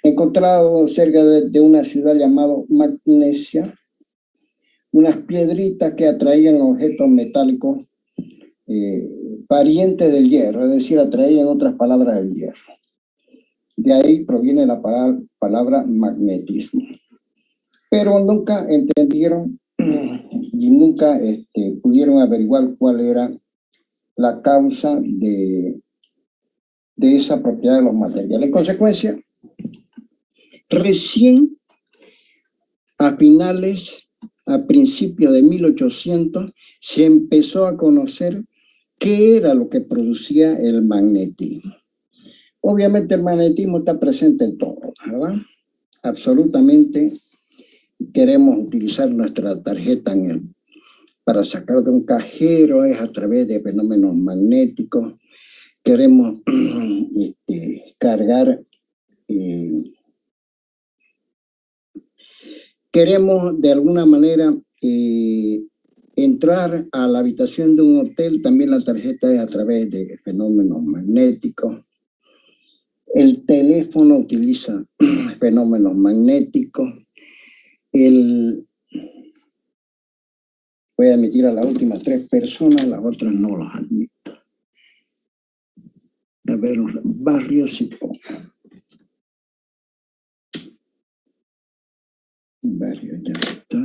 encontrado cerca de una ciudad llamada Magnesia, unas piedritas que atraían objetos metálicos parientes del hierro, es decir, atraían otras palabras del hierro. De ahí proviene la palabra magnetismo. Pero nunca entendieron y nunca pudieron averiguar cuál era la causa de esa propiedad de los materiales. En consecuencia, recién a principios de 1800, se empezó a conocer qué era lo que producía el magnetismo. Obviamente el magnetismo está presente en todo, ¿verdad? Absolutamente. Queremos utilizar nuestra tarjeta para sacar de un cajero, es a través de fenómenos magnéticos. Queremos cargar, queremos de alguna manera entrar a la habitación de un hotel, también la tarjeta es a través de fenómenos magnéticos. El teléfono utiliza fenómenos magnéticos. Voy a admitir a las últimas 3 personas, las otras no los admito. A ver, Barrios y Poma. Barrio ya está.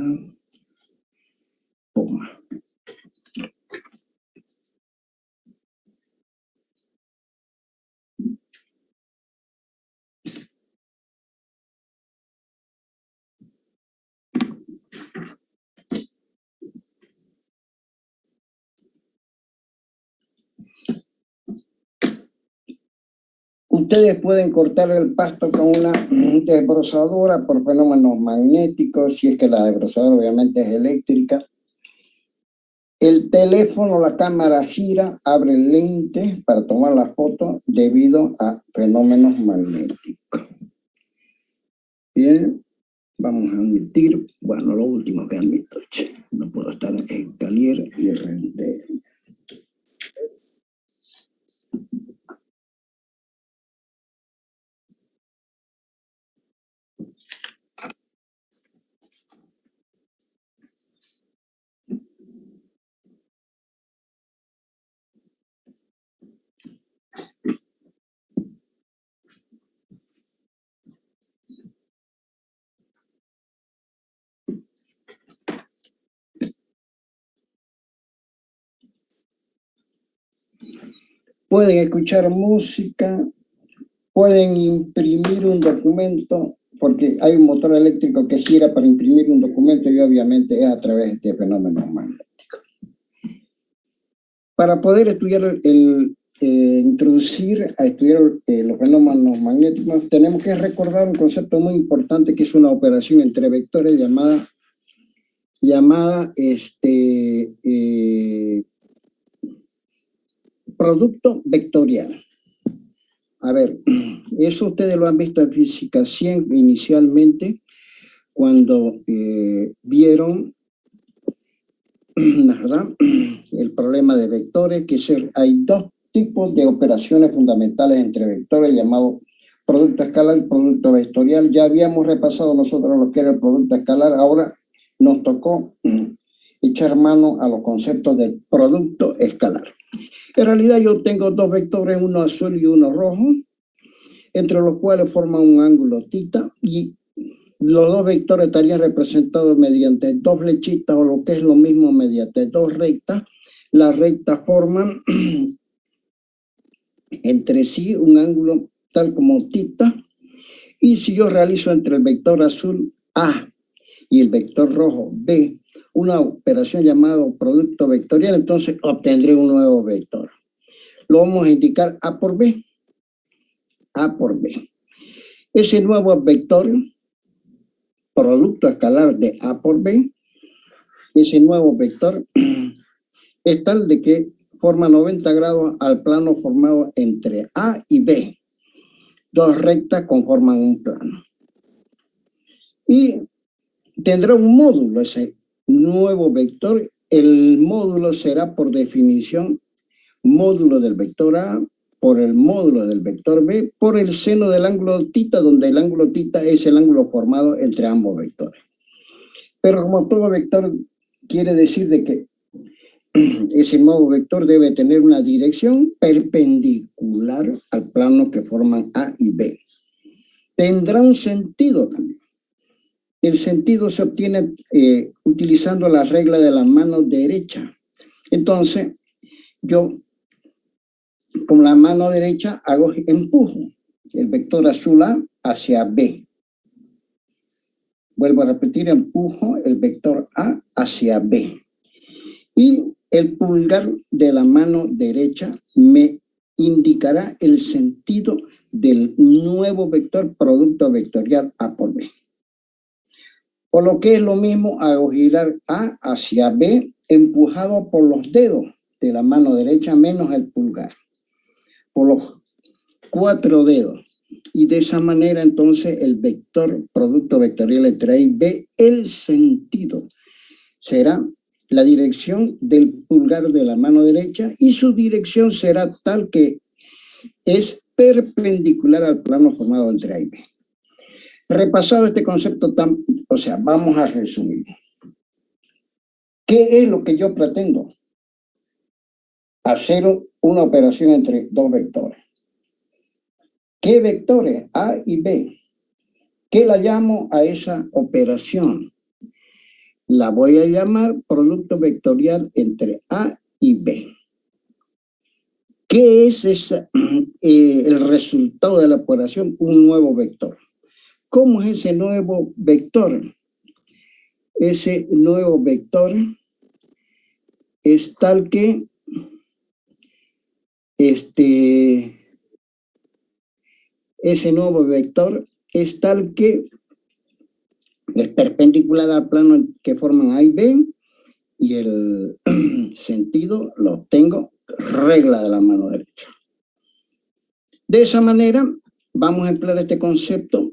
Poma. Ustedes pueden cortar el pasto con una desbrozadora por fenómenos magnéticos, si es que la desbrozadora obviamente es eléctrica. El teléfono, la cámara gira, abre el lente para tomar la foto debido a fenómenos magnéticos. Bien, vamos a admitir, bueno, lo último que admito, no puedo estar en Calier y render. Pueden escuchar música, pueden imprimir un documento, porque hay un motor eléctrico que gira para imprimir un documento y obviamente es a través de fenómenos magnéticos. Para poder estudiar introducir a estudiar los fenómenos magnéticos, tenemos que recordar un concepto muy importante que es una operación entre vectores llamada producto vectorial. A ver, eso ustedes lo han visto en física 100 inicialmente, cuando vieron, ¿verdad?, el problema de vectores, que hay 2 tipos de operaciones fundamentales entre vectores, llamados producto escalar y producto vectorial. Ya habíamos repasado nosotros lo que era el producto escalar, ahora nos tocó echar mano a los conceptos de producto escalar. En realidad yo tengo 2 vectores, uno azul y uno rojo, entre los cuales forman un ángulo θ, y los 2 vectores estarían representados mediante 2 flechitas, o lo que es lo mismo, mediante 2 rectas. Las rectas forman entre sí un ángulo tal como θ, y si yo realizo entre el vector azul A y el vector rojo B una operación llamada producto vectorial, entonces obtendré un nuevo vector. Lo vamos a indicar A por B. A por B. Ese nuevo vector, producto escalar de A por B, ese nuevo vector es tal de que forma 90 grados al plano formado entre A y B. 2 rectas conforman un plano. Y tendrá un módulo ese nuevo vector. El módulo será por definición módulo del vector A por el módulo del vector B por el seno del ángulo θ, donde el ángulo θ es el ángulo formado entre ambos vectores. Pero como todo vector quiere decir de que ese nuevo vector debe tener una dirección perpendicular al plano que forman A y B. Tendrá un sentido también. El sentido se obtiene utilizando la regla de la mano derecha. Entonces, yo con la mano derecha empujo el vector azul A hacia B. Vuelvo a repetir, empujo el vector A hacia B. Y el pulgar de la mano derecha me indicará el sentido del nuevo vector producto vectorial A por B. Por lo que es lo mismo, hago girar A hacia B empujado por los dedos de la mano derecha menos el pulgar, por los 4 dedos. Y de esa manera entonces el vector producto vectorial entre A y B, el sentido será la dirección del pulgar de la mano derecha y su dirección será tal que es perpendicular al plano formado entre A y B. Repasado este concepto, vamos a resumir. ¿Qué es lo que yo pretendo? Hacer una operación entre dos vectores. ¿Qué vectores? A y B. ¿Qué la llamo a esa operación? La voy a llamar producto vectorial entre A y B. ¿Qué es el resultado de la operación? Un nuevo vector. ¿Cómo es ese nuevo vector? Ese nuevo vector es tal que ese nuevo vector es tal que es perpendicular al plano que forman A y B y el sentido lo obtengo regla de la mano derecha. De esa manera vamos a emplear este concepto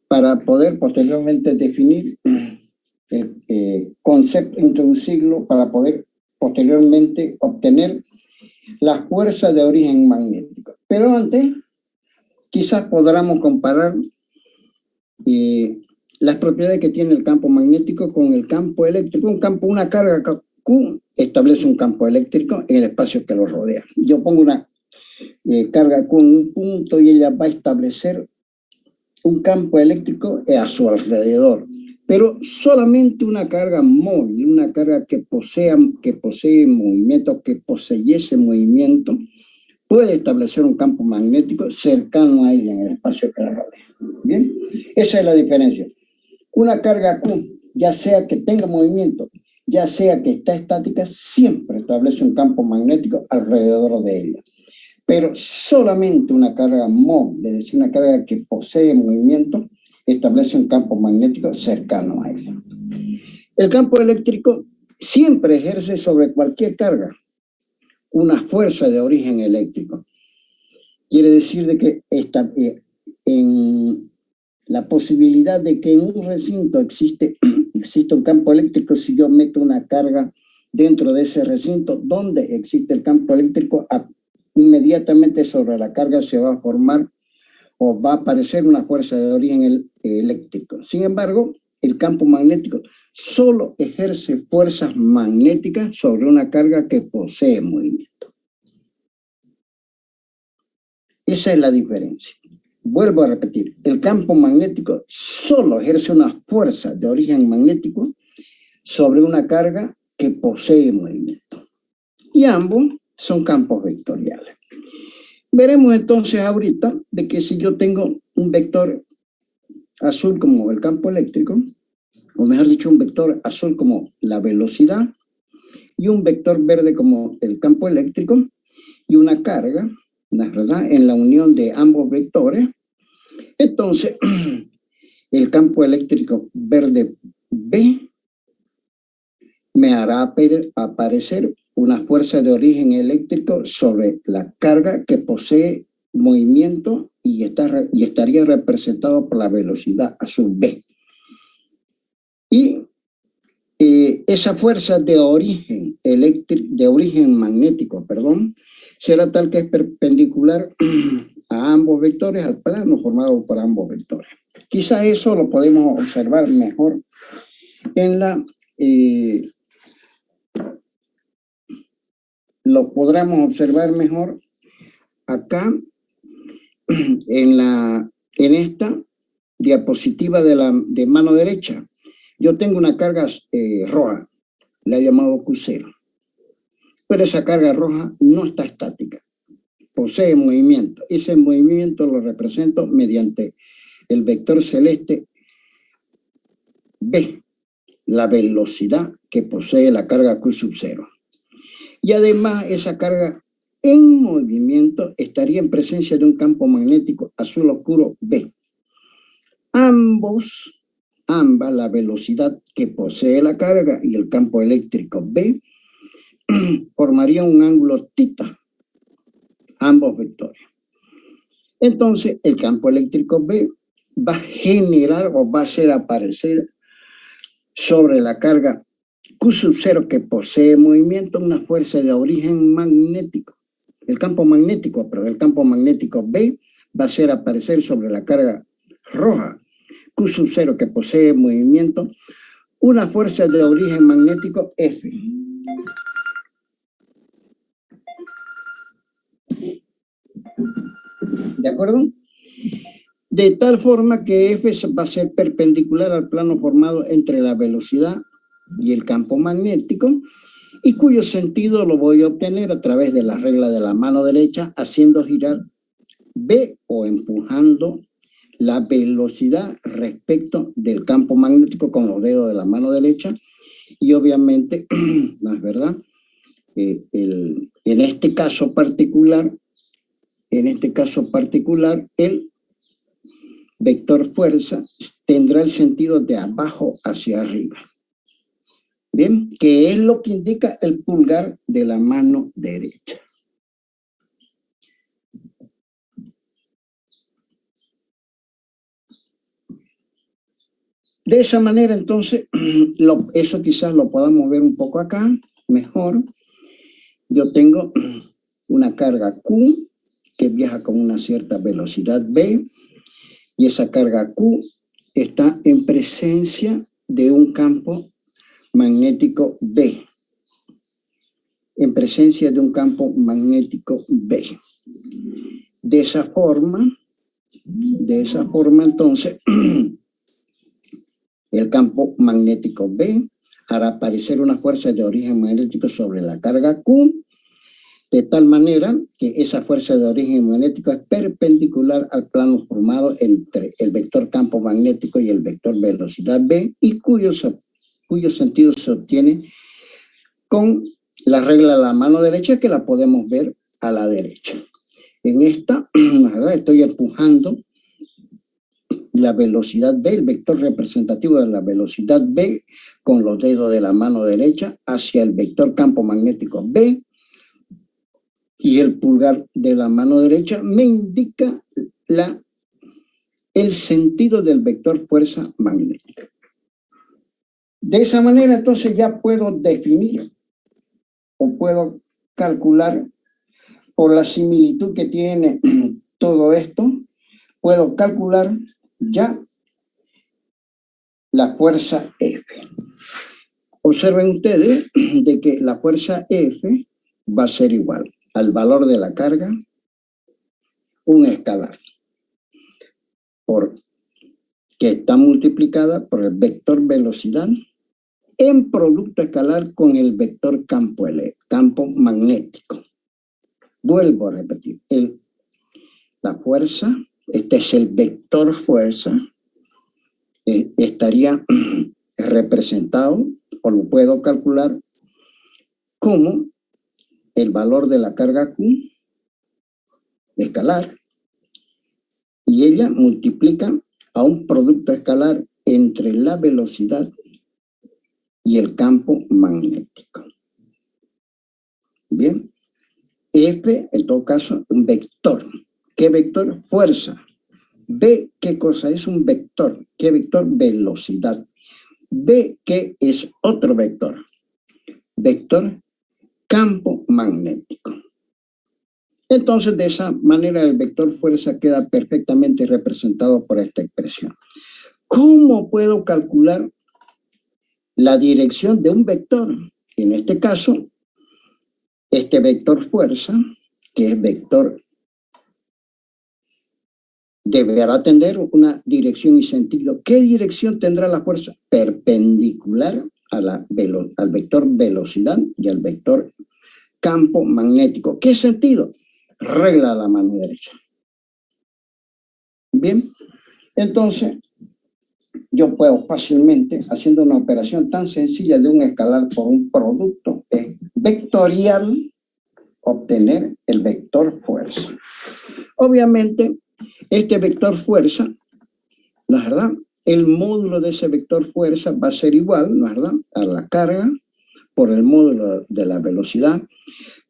para poder posteriormente definir el concepto, introducirlo para poder posteriormente obtener la fuerza de origen magnético. Pero antes, quizás podamos comparar las propiedades que tiene el campo magnético con el campo eléctrico. Una carga Q establece un campo eléctrico en el espacio que lo rodea. Yo pongo una carga Q en un punto y ella va a establecer un campo eléctrico a su alrededor. Pero solamente una carga móvil, una carga que posee movimiento, que poseyese movimiento, puede establecer un campo magnético cercano a ella en el espacio que la rodea. ¿Bien? Esa es la diferencia. Una carga Q, ya sea que tenga movimiento, ya sea que está estática, siempre establece un campo magnético alrededor de ella. Pero solamente una carga móvil, es decir, una carga que posee movimiento, establece un campo magnético cercano a ella. El campo eléctrico siempre ejerce sobre cualquier carga una fuerza de origen eléctrico. Quiere decir de que en la posibilidad de que en un recinto existe un campo eléctrico, si yo meto una carga dentro de ese recinto donde existe el campo eléctrico, inmediatamente sobre la carga se va a formar o va a aparecer una fuerza de origen eléctrico. Sin embargo, el campo magnético solo ejerce fuerzas magnéticas sobre una carga que posee movimiento. Esa es la diferencia. Vuelvo a repetir, el campo magnético solo ejerce una fuerza de origen magnético sobre una carga que posee movimiento. Y ambos son campos vectoriales. Veremos entonces ahorita de que si yo tengo un vector azul como el campo eléctrico, o mejor dicho, un vector azul como la velocidad, y un vector verde como el campo eléctrico, y una carga, ¿verdad?, en la unión de ambos vectores, entonces el campo eléctrico verde B me hará aparecer una fuerza de origen eléctrico sobre la carga que posee movimiento y estaría representado por la velocidad azul B. Y esa fuerza de origen magnético, será tal que es perpendicular a ambos vectores, al plano formado por ambos vectores. Quizá eso lo podemos observar mejor en la... lo podremos observar mejor acá en esta diapositiva de mano derecha. Yo tengo una carga roja, la he llamado Q0. Pero esa carga roja no está estática, posee movimiento. Ese movimiento lo represento mediante el vector celeste B, la velocidad que posee la carga Q sub 0. Y además esa carga en movimiento estaría en presencia de un campo magnético azul oscuro B. Ambas, la velocidad que posee la carga y el campo eléctrico B, formarían un ángulo θ, ambos vectores. Entonces, el campo eléctrico B va a generar o va a hacer aparecer sobre la carga Q sub 0 que posee movimiento una fuerza de origen magnético. El campo magnético B va a hacer aparecer sobre la carga roja Q sub 0 que posee movimiento una fuerza de origen magnético F. ¿De acuerdo? De tal forma que F va a ser perpendicular al plano formado entre la velocidad y el campo magnético, y cuyo sentido lo voy a obtener a través de la regla de la mano derecha, haciendo girar B o empujando la velocidad respecto del campo magnético con los dedos de la mano derecha, y obviamente, ¿no es verdad? En este caso particular, el vector fuerza tendrá el sentido de abajo hacia arriba. Bien, que es lo que indica el pulgar de la mano derecha. De esa manera, entonces, eso quizás lo podamos ver un poco acá, mejor. Yo tengo una carga Q que viaja con una cierta velocidad B, y esa carga Q está en presencia de un campo magnético B. En presencia de un campo magnético B. De esa forma entonces, el campo magnético B hará aparecer una fuerza de origen magnético sobre la carga Q, de tal manera que esa fuerza de origen magnético es perpendicular al plano formado entre el vector campo magnético y el vector velocidad B, y cuyo sentido se obtiene con la regla de la mano derecha, que la podemos ver a la derecha. En esta, ¿verdad?, estoy empujando la velocidad B, el vector representativo de la velocidad B, con los dedos de la mano derecha hacia el vector campo magnético B, y el pulgar de la mano derecha me indica el sentido del vector fuerza magnética. De esa manera, entonces, ya puedo definir o puedo calcular, por la similitud que tiene todo esto, puedo calcular ya la fuerza F. Observen ustedes de que la fuerza F va a ser igual al valor de la carga, un escalar, que está multiplicada por el vector velocidad en producto escalar con el vector campo magnético. Vuelvo a repetir, la fuerza, este es el vector fuerza, estaría representado, o lo puedo calcular, como el valor de la carga Q escalar, y ella multiplica a un producto escalar entre la velocidad y el campo magnético. Bien, F, en todo caso, un vector. ¿Qué vector? Fuerza. B, ¿qué cosa es un vector? ¿Qué vector? Velocidad. B, ¿qué es otro vector? Vector campo magnético. Entonces, de esa manera, el vector fuerza queda perfectamente representado por esta expresión. ¿Cómo puedo calcular la dirección de un vector? En este caso, este vector fuerza, que es vector, deberá tener una dirección y sentido. ¿Qué dirección tendrá la fuerza? Perpendicular al vector velocidad y al vector campo magnético. ¿Qué sentido? Regla de la mano derecha. Bien, entonces yo puedo fácilmente, haciendo una operación tan sencilla de un escalar por un producto vectorial, obtener el vector fuerza. Obviamente, este vector fuerza, ¿no es verdad? El módulo de ese vector fuerza va a ser igual, ¿no es verdad?, a la carga por el módulo de la velocidad,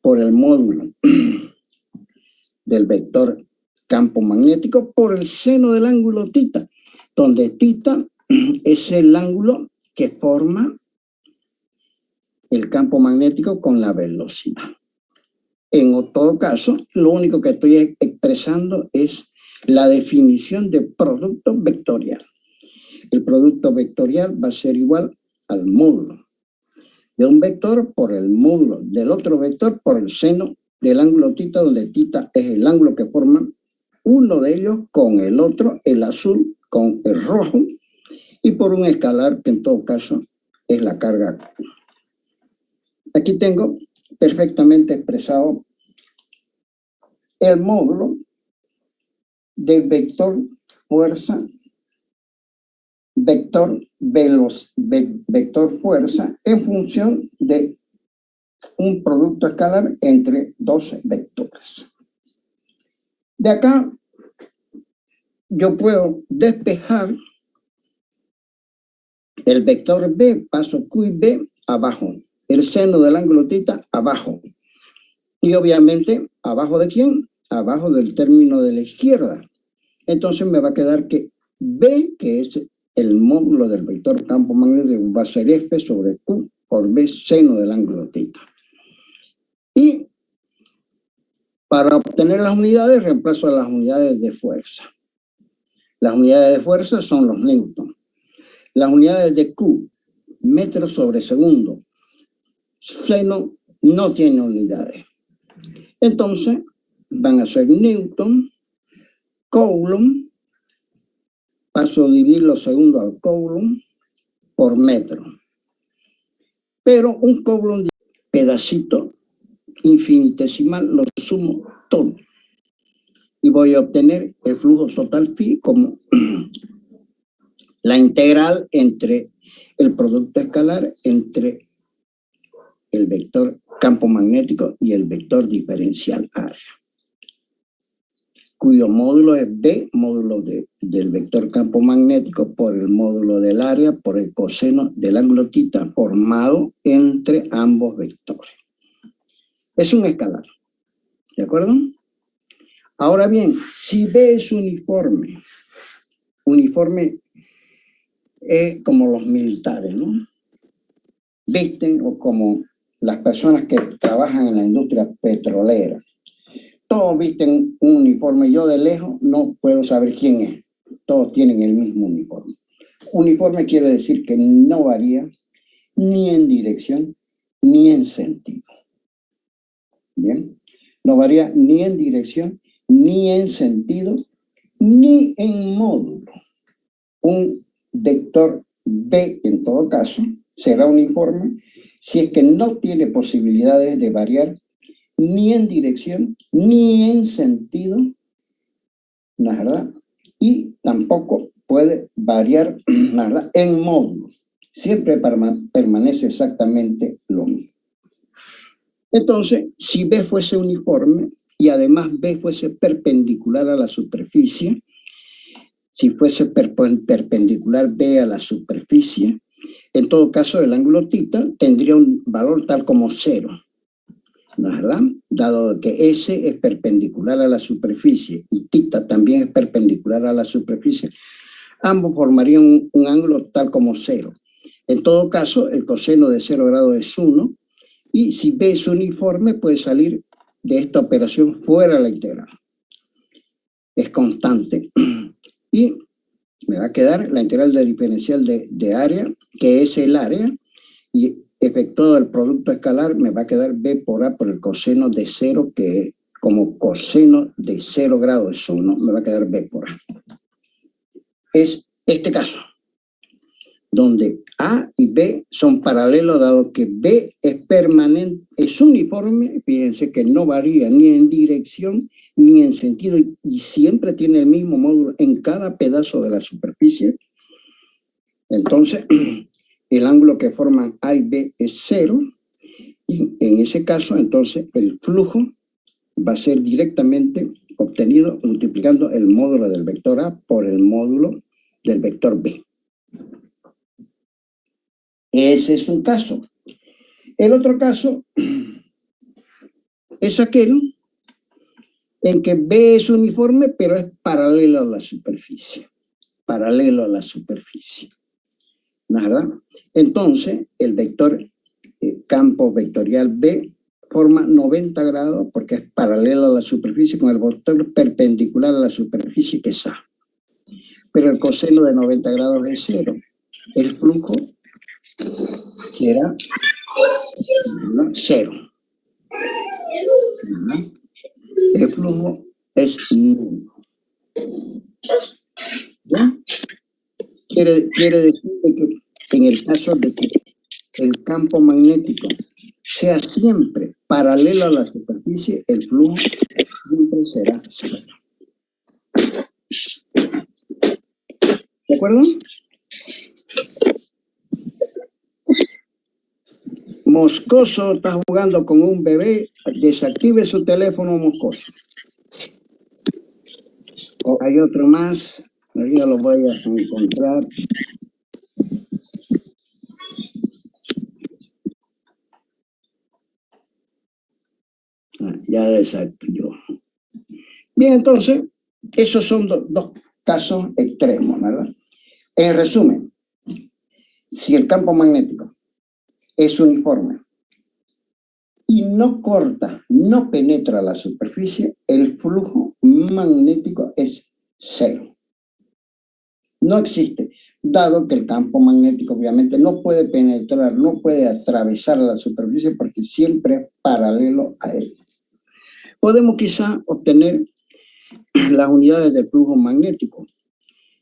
por el módulo del vector campo magnético, por el seno del ángulo θ, donde θ es el ángulo que forma el campo magnético con la velocidad. En todo caso, lo único que estoy expresando es la definición de producto vectorial. El producto vectorial va a ser igual al módulo de un vector por el módulo del otro vector por el seno del ángulo θ, donde θ es el ángulo que forman uno de ellos con el otro, el azul con el rojo, y por un escalar que en todo caso es la carga. Aquí tengo perfectamente expresado el módulo del vector fuerza, vector fuerza en función de un producto escalar entre dos vectores. De acá yo puedo despejar el vector B, paso Q y B abajo, el seno del ángulo θ abajo. Y obviamente, ¿abajo de quién? Abajo del término de la izquierda. Entonces me va a quedar que B, que es el módulo del vector campo magnético, va a ser F sobre Q por B seno del ángulo θ. Y para obtener las unidades, reemplazo a las unidades de fuerza. Las unidades de fuerza son los newton. Las unidades de Q, metros sobre segundo. Seno no tiene unidades. Entonces, van a ser newton, coulomb, paso a dividir los segundos al coulomb, por metro. Pero un coulomb, pedacito infinitesimal, lo sumo todo. Y voy a obtener el flujo total phi como la integral entre el producto escalar entre el vector campo magnético y el vector diferencial área, cuyo módulo es B, módulo del vector campo magnético por el módulo del área por el coseno del ángulo θ formado entre ambos vectores. Es un escalar, ¿de acuerdo? Ahora bien, si B es uniforme es como los militares, ¿no? Visten, o como las personas que trabajan en la industria petrolera. Todos visten un uniforme. Yo de lejos no puedo saber quién es. Todos tienen el mismo uniforme. Uniforme quiere decir que no varía ni en dirección ni en sentido. Bien, no varía ni en dirección ni en sentido ni en módulo. Un vector B, en todo caso, será uniforme si es que no tiene posibilidades de variar ni en dirección, ni en sentido, ¿no es verdad? Y tampoco puede variar, ¿no es verdad?, en módulo. Siempre permanece exactamente lo mismo. Entonces, si B fuese uniforme y además B fuese perpendicular a la superficie, si fuese perpendicular B a la superficie, en todo caso el ángulo θ tendría un valor tal como 0. ¿No es verdad? Dado que S es perpendicular a la superficie y θ también es perpendicular a la superficie, ambos formarían un ángulo tal como 0. En todo caso, el coseno de 0 grados es 1, y si B es uniforme puede salir de esta operación fuera la integral. Es constante. Y me va a quedar la integral del diferencial de área, que es el área, y efectuado el producto escalar, me va a quedar B por A por el coseno de 0, que como coseno de 0 grados es 1, me va a quedar B por A. Es este caso, donde A y B son paralelos, dado que B es permanente, es uniforme, fíjense que no varía ni en dirección ni en sentido, y siempre tiene el mismo módulo en cada pedazo de la superficie. Entonces, el ángulo que forman A y B es 0, y en ese caso, entonces, el flujo va a ser directamente obtenido multiplicando el módulo del vector A por el módulo del vector B. Ese es un caso. El otro caso es aquel en que B es uniforme, pero es paralelo a la superficie. Paralelo a la superficie. ¿No es verdad? Entonces, el vector campo vectorial B forma 90 grados porque es paralelo a la superficie con el vector perpendicular a la superficie, que es A. Pero el coseno de 90 grados es 0. El flujo será 0. El flujo es nulo. ¿Ya? Quiere decir que en el caso de que el campo magnético sea siempre paralelo a la superficie, el flujo siempre será 0. ¿De acuerdo? Moscoso está jugando con un bebé. Desactive su teléfono, Moscoso. Hay otro más. Ahorita lo voy a encontrar. Ya desactivó. Bien, entonces, esos son dos casos extremos, ¿verdad? En resumen, si el campo magnético es uniforme y no corta, no penetra la superficie, el flujo magnético es 0. No existe, dado que el campo magnético obviamente no puede penetrar, no puede atravesar la superficie porque siempre es paralelo a él. Podemos quizá obtener las unidades del flujo magnético.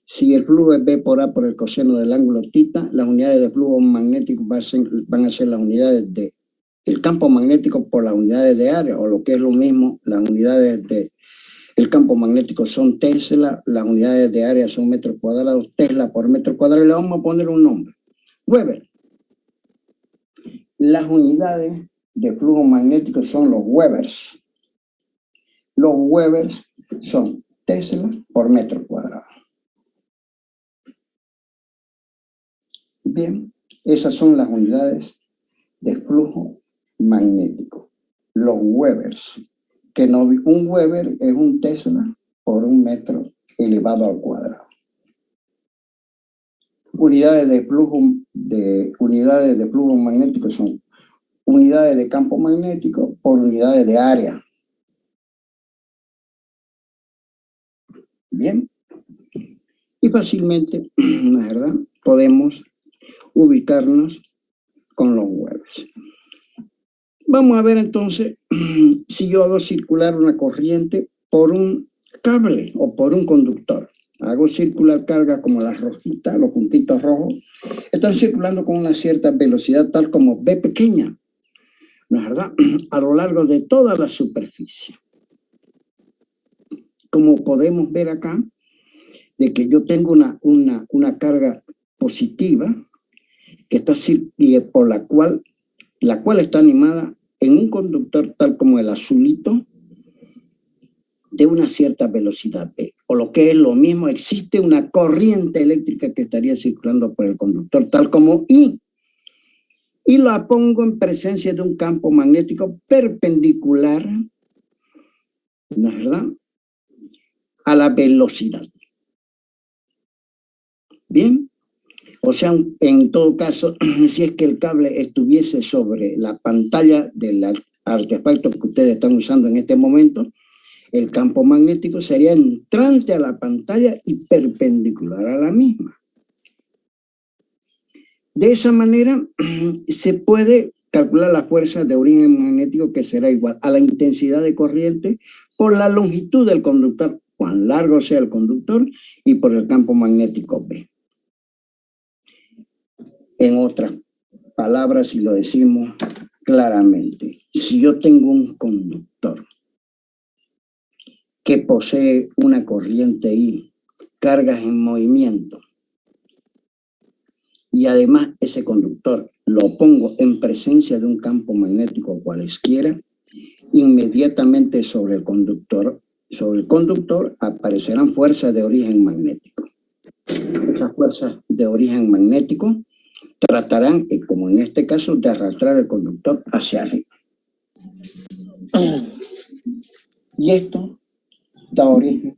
Si el flujo es B por A por el coseno del ángulo θ, las unidades de flujo magnético van a ser las unidades del campo magnético por las unidades de área, o lo que es lo mismo, las unidades del campo magnético son Tesla, las unidades de área son metros cuadrados, Tesla por metro cuadrado, le vamos a poner un nombre, Weber. Las unidades de flujo magnético son los Webers. Los Webers son Tesla por metro cuadrado. Bien, esas son las unidades de flujo magnético. Los Webers, que no, un Weber es un Tesla por un metro elevado al cuadrado. Unidades de flujo magnético son unidades de campo magnético por unidades de área. Bien. Y fácilmente, la verdad, podemos ubicarnos con los Webers. Vamos a ver entonces si yo hago circular una corriente por un cable o por un conductor. Hago circular carga como las rojitas, los puntitos rojos. Están circulando con una cierta velocidad tal como B pequeña, ¿no es verdad? A lo largo de toda la superficie. Como podemos ver acá, de que yo tengo una carga positiva que está y por la cual está animada en un conductor tal como el azulito de una cierta velocidad B, o lo que es lo mismo, existe una corriente eléctrica que estaría circulando por el conductor tal como I, y la pongo en presencia de un campo magnético perpendicular, ¿no es verdad?, a la velocidad. Bien, o sea, en todo caso, si es que el cable estuviese sobre la pantalla a artefactos que ustedes están usando en este momento, el campo magnético sería entrante a la pantalla y perpendicular a la misma. De esa manera se puede calcular la fuerza de origen magnético, que será igual a la intensidad de corriente por la longitud del conductor, cuán largo sea el conductor, y por el campo magnético B. En otras palabras, si lo decimos claramente, si yo tengo un conductor que posee una corriente I, cargas en movimiento, y además ese conductor lo pongo en presencia de un campo magnético cualesquiera, inmediatamente sobre el conductor aparecerán fuerzas de origen magnético. Esas fuerzas de origen magnético tratarán, como en este caso, de arrastrar el conductor hacia arriba. Y esto da origen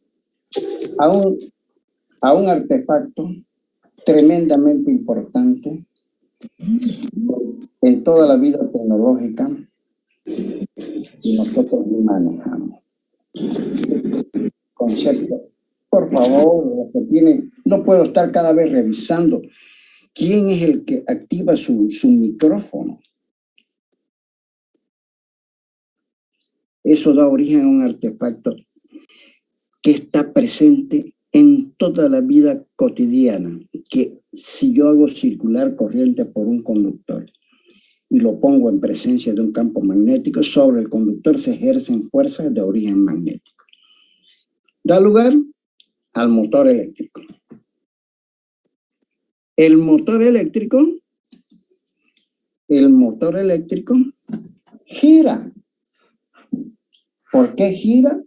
a un artefacto tremendamente importante en toda la vida tecnológica que nosotros manejamos. Concepto. Por favor, los que tienen, no puedo estar cada vez revisando quién es el que activa su micrófono. Eso da origen a un artefacto que está presente en toda la vida cotidiana, que si yo hago circular corriente por un conductor y lo pongo en presencia de un campo magnético, sobre el conductor se ejercen fuerzas de origen magnético. Da lugar al motor eléctrico. El motor eléctrico gira. ¿Por qué gira?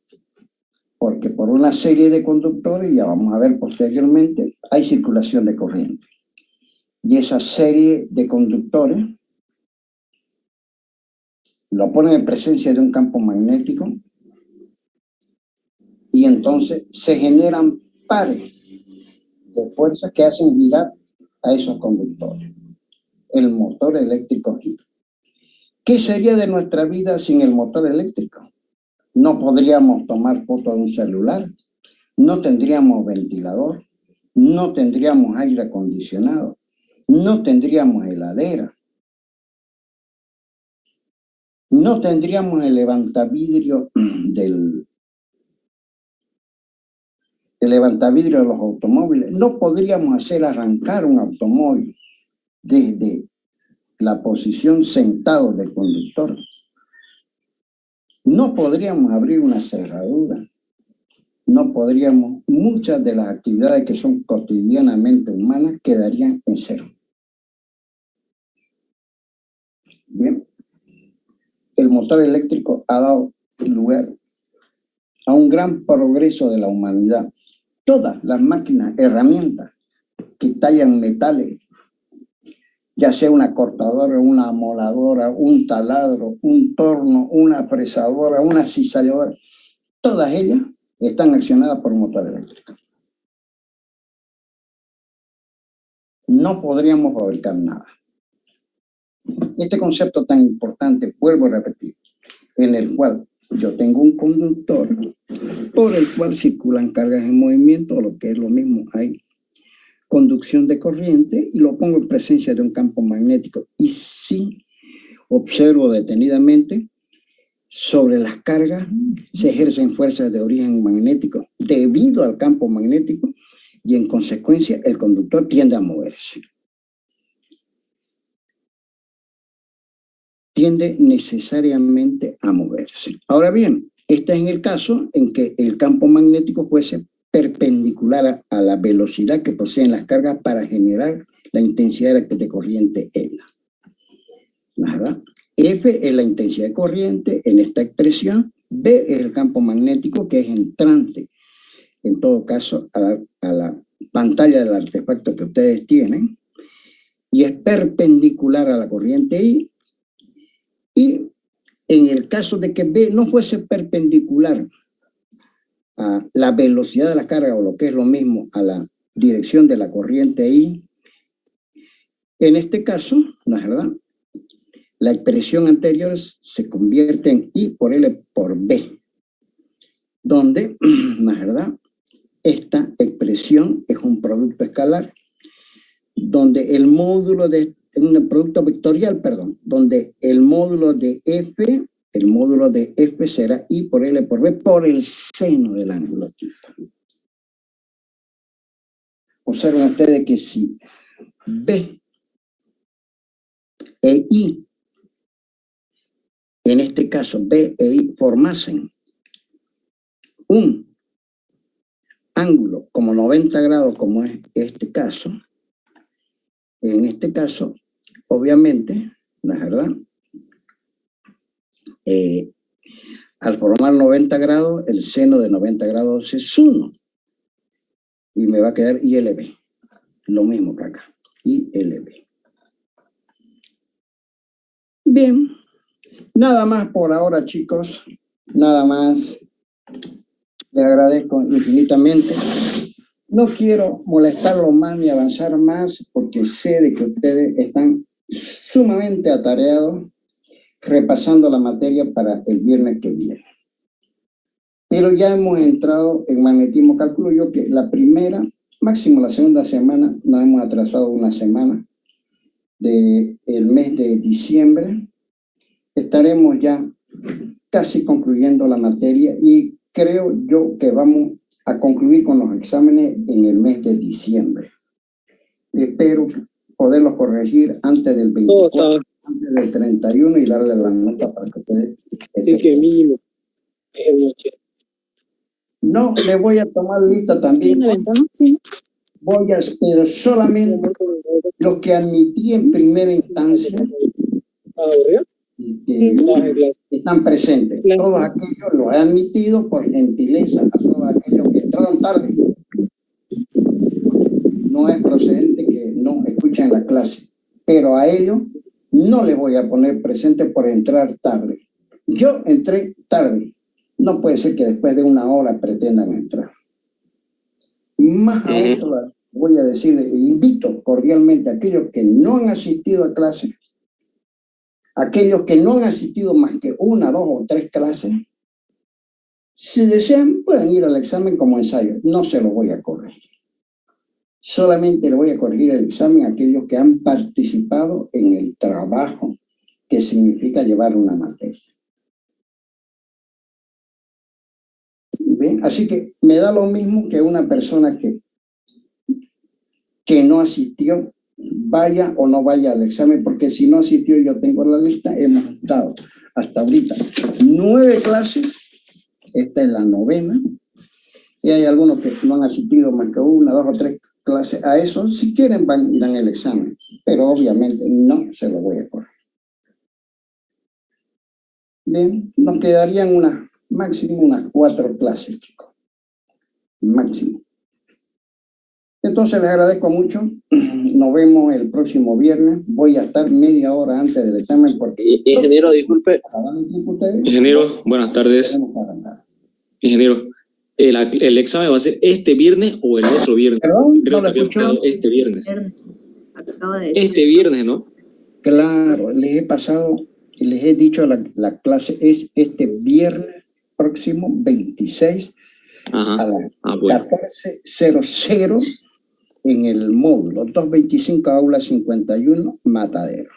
Porque por una serie de conductores, ya vamos a ver posteriormente, hay circulación de corriente. Y esa serie de conductores lo ponen en presencia de un campo magnético y entonces se generan pares de fuerzas que hacen girar a esos conductores. El motor eléctrico gira. ¿Qué sería de nuestra vida sin el motor eléctrico? No podríamos tomar fotos de un celular, no tendríamos ventilador, no tendríamos aire acondicionado, no tendríamos heladera, no tendríamos el levantavidrio de los automóviles, no podríamos hacer arrancar un automóvil desde la posición sentado del conductor. No podríamos abrir una cerradura, no podríamos, muchas de las actividades que son cotidianamente humanas quedarían en cero. Bien, el motor eléctrico ha dado lugar a un gran progreso de la humanidad. Todas las máquinas, herramientas que tallan metales, ya sea una cortadora, una amoladora, un taladro, un torno, una fresadora, una cizalladora, todas ellas están accionadas por motor eléctrico. No podríamos fabricar nada. Este concepto tan importante, vuelvo a repetir, en el cual yo tengo un conductor por el cual circulan cargas en movimiento, o lo que es lo mismo, hay conducción de corriente, y lo pongo en presencia de un campo magnético. Y si observo detenidamente, sobre las cargas se ejercen fuerzas de origen magnético debido al campo magnético, y en consecuencia el conductor tiende a moverse. Tiende necesariamente a moverse. Ahora bien, este es en el caso en que el campo magnético fuese perpendicular a la velocidad que poseen las cargas para generar la intensidad de corriente L. ¿Verdad? F es la intensidad de corriente en esta expresión, B es el campo magnético, que es entrante, en todo caso, a la pantalla del artefacto que ustedes tienen, y es perpendicular a la corriente I, y en el caso de que B no fuese perpendicular a la velocidad de la carga, o lo que es lo mismo, a la dirección de la corriente I, en este caso, ¿no es verdad?, la expresión anterior se convierte en I por L por B, donde, la verdad, esta expresión es un producto escalar, donde el módulo de un producto vectorial, perdón, donde el módulo de F será I por L por B por el seno del ángulo theta. Observen ustedes que si B e I, en este caso B e I, formasen un ángulo como 90 grados, como es este caso, en este caso, obviamente, ¿no es verdad? Al formar 90 grados, el seno de 90 grados es 1. Y me va a quedar ILB. Lo mismo que acá. ILB. Bien. Nada más por ahora, chicos. Nada más. Les agradezco infinitamente. No quiero molestarlos más ni avanzar más porque sé de que ustedes están sumamente atareados repasando la materia para el viernes que viene. Pero ya hemos entrado en magnetismo. Calculo yo que la primera, máximo la segunda semana, nos hemos atrasado una semana del mes de diciembre. Estaremos ya casi concluyendo la materia y creo yo que vamos a concluir con los exámenes en el mes de diciembre. Espero poderlos corregir antes del 24, antes del 31 y darle la nota para que ustedes... Sí, que mínimo. No, le voy a tomar lista también. Voy a, pero solamente los que admití en primera instancia que están presentes. Todos aquellos los he admitido por gentileza, a todos aquellos que entraron tarde. No es procedente que no escuchen la clase, pero a ellos no les voy a poner presente por entrar tarde. Yo entré tarde. No puede ser que después de una hora pretendan entrar. Más aún voy a decirle, invito cordialmente a aquellos que no han asistido a clases, aquellos que no han asistido más que una, dos o tres clases, si desean pueden ir al examen como ensayo. No se lo voy a corregir. Solamente le voy a corregir el examen a aquellos que han participado en el trabajo que significa llevar una materia. ¿Bien? Así que me da lo mismo que una persona que no asistió, vaya o no vaya al examen, porque si no asistió, yo tengo la lista, hemos dado hasta ahorita 9 clases, esta es la 9ª, y hay algunos que no han asistido más que una, 2 o 3 clases. A eso, si quieren, irán al examen, pero obviamente no se lo voy a correr. Bien, nos quedarían máximo unas 4 clases, chicos. Máximo. Entonces les agradezco mucho. Nos vemos el próximo viernes. Voy a estar media hora antes del examen porque... Ingeniero, disculpe. Ingeniero, buenas tardes. Ingeniero, ¿el examen va a ser este viernes o el otro viernes? Perdón, creo no lo escuchó. Este viernes. Este viernes, ¿no? Claro, les he dicho la clase es este viernes próximo 26 a las 14:00 en el módulo 225 aula 51 Matadero.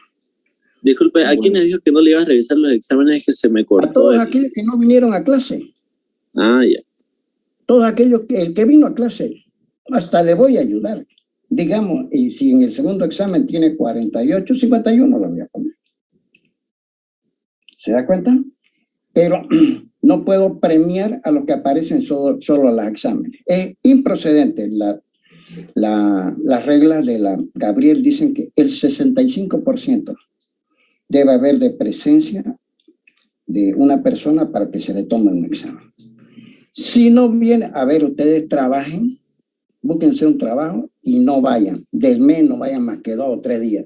Disculpe, ¿a quién les dijo que no le iba a revisar los exámenes que se me cortó? A todos aquellos que no vinieron a clase. Ah, ya. Todos aquellos el que vino a clase, hasta le voy a ayudar. Digamos, y si en el segundo examen tiene 48, 51 lo voy a poner. ¿Se da cuenta? Pero no puedo premiar a los que aparecen solo a los exámenes. Es improcedente. Las reglas de la Gabriel dicen que el 65% debe haber de presencia de una persona para que se le tome un examen. Si no viene, a ver, ustedes trabajen, búsquense un trabajo y no vayan. Del mes no vayan más que 2 o 3 días.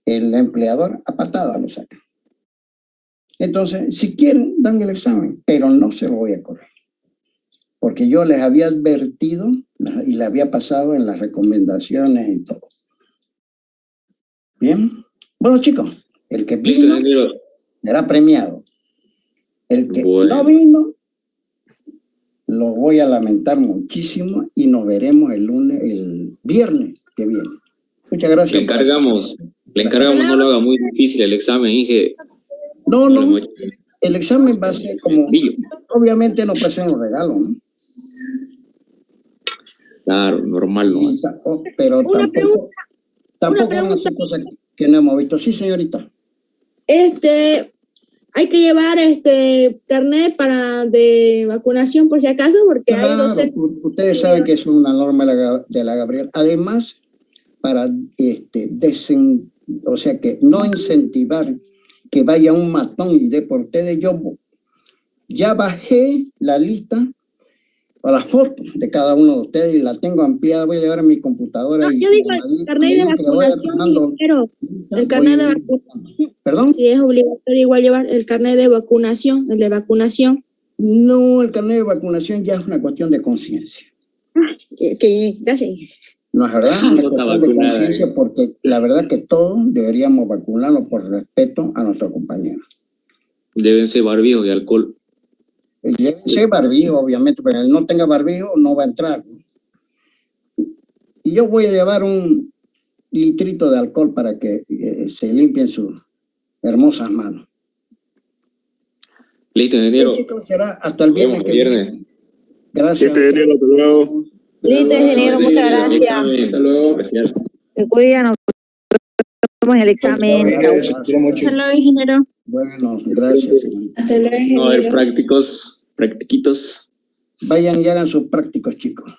El empleador a patada lo saca. Entonces, si quieren, dan el examen, pero no se lo voy a correr. Porque yo les había advertido y les había pasado en las recomendaciones y todo. Bien. Bueno, chicos, el que Listo, vino ingeniero. será premiado. El que Bueno. no vino, lo voy a lamentar muchísimo y nos veremos el viernes que viene. Muchas gracias. Le encargamos, no lo haga muy difícil el examen, Inge. No, el examen va a ser como, obviamente no puede ser un regalo, ¿no? Claro, normal no es. Pero tampoco son cosas que no hemos visto. Sí, señorita. Hay que llevar carnet de vacunación por si acaso, porque claro, hay docentes. Ustedes saben que es una norma de la Gabriel. Además, para o sea que no incentivar que vaya un matón y dé por ustedes, yo ya bajé la lista o las fotos de cada uno de ustedes y la tengo ampliada, voy a llevar a mi computadora. No, yo digo el carnet de vacunación, el carnet de vacunación. ¿Perdón? Sí, es obligatorio igual llevar el carnet de vacunación, el de vacunación. No, el carnet de vacunación ya es una cuestión de conciencia. Gracias. No es verdad, una cuestión de conciencia, porque la verdad que todos deberíamos vacunarnos por respeto a nuestros compañeros. Deben ser barbijo y alcohol. Debe ser barbijo, obviamente, pero el no tenga barbijo no va a entrar, ¿no? Y yo voy a llevar un litrito de alcohol para que se limpien sus hermosas manos. Listo, ingeniero. Chicos, será hasta el viernes. Gracias. Listo, ingeniero, hasta luego. Listo, ingeniero, muchas gracias. Hasta luego. Gracias. Se cuidan, nos vemos en el examen. Hasta luego, ingeniero. Bueno, gracias. Hasta luego, ingeniero. No, a ver, practiquitos. Vayan y hagan sus prácticos, chicos.